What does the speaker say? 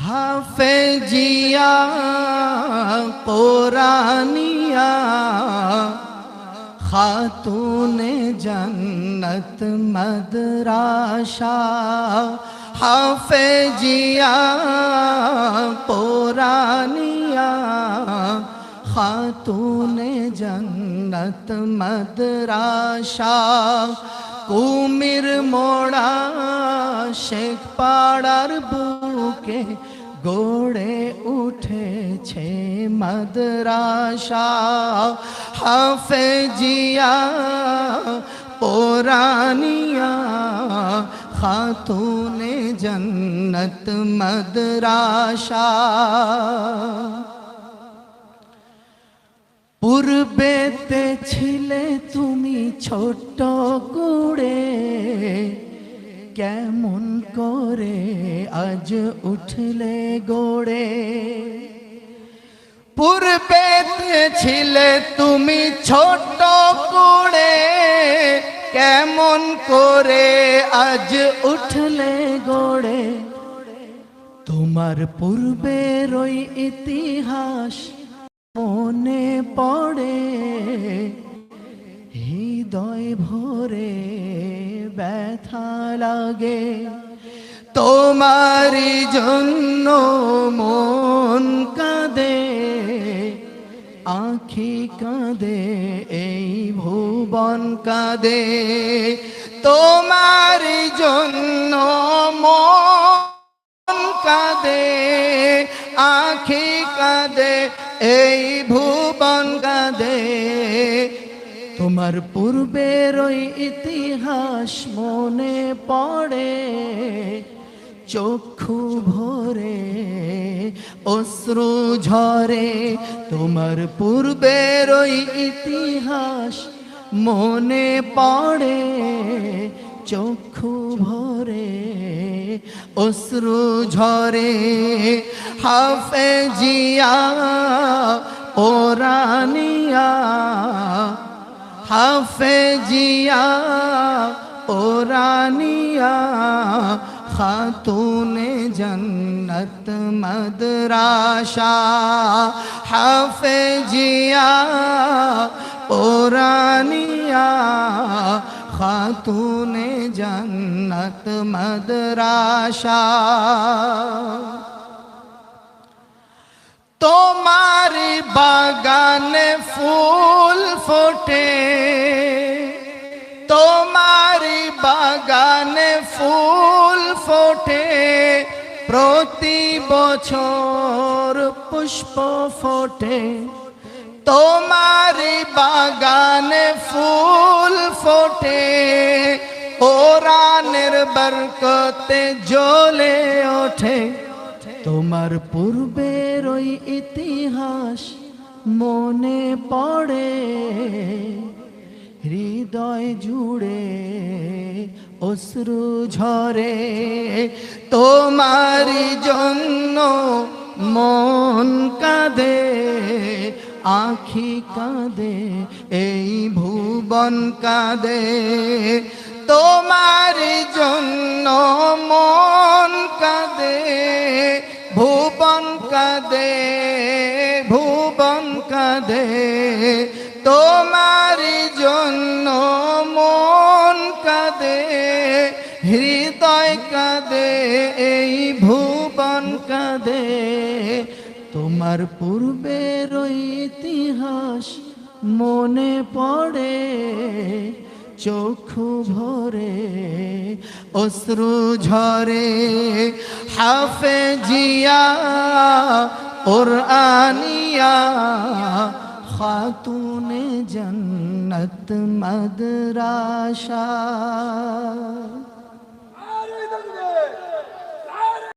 হাফেজিয়া কোরআনিয়া খাতুনে জান্নাত মাদ্রাসা হাফেজিয়া কোরআনিয়া খাতুনে জান্নাত মাদ্রাসা কুমির মোড়া শেখ পাড়ার বুকে গড়ে উঠেছে মাদ্রাসা হাফেজিয়া কোরআনিয়া খাতুনে জান্নাত মাদ্রাসা পূর্বেতে ছিলে তুমি ছোট কুড়ে কেমন করে আজ উঠলে গড়ে পূর্বেতে ছিলে তুমি ছোট কুড়ে কেমন করে আজ উঠলে গড়ে তোমার পূর্বের ওই ইতিহাস মনে পড়ে হৃদয় ভরে ব্যথা লাগে তোমারি জন্য মন কাঁদে আঁখি কাঁদে এই ভুবন কাঁদে তোমারি জন্য মন কাঁদে আঁখি কাঁদে এই ভুবন কাঁদে তোমার পূর্বের ওই ইতিহাস মনে পড়ে চক্ষু ভরে অশ্রু ঝরে তোমার পূর্বের ওই ইতিহাস মনে পড়ে চক্ষু ভরে অশ্রু ঝরে হাফেজিয়া কোরআনিয়া হাফেজিয়া কোরআনিয়া খাতুনে জান্নাত মাদ্রাসা হাফেজিয়া কোরআনিয়া খাতুনে জান্নাত মাদ্রাসা তোমারি বাগানে ফুল ফোটে তোমারি বাগানে ফুল ফোটে প্রতি বছর পুষ্প ফোটে তোমারি বাগানে ফুল ফোটে কোরআনের বরকতে জ্বলে ওঠে তোমার পূর্বের ওই ইতিহাস মনে পড়ে হৃদয় জুড়ে অশ্রু ঝরে তোমারি জন্য মন কাঁদে আঁখি কাঁদে এই ভুবন কাঁদে তোমারি জন্য মন কাঁদে ভুবন কাঁদে ভুবন কাঁদে তোমারি জন্য মন কাঁদে হৃদয় কাঁদে এই ভুবন কাঁদে তোমার পূর্বের ইতিহাস মনে পড়ে চক্ষু ভরে অশ্রু ঝরে হাফেজিয়া কোরআনিয়া খাতুনে জান্নাত মাদ্রাসা।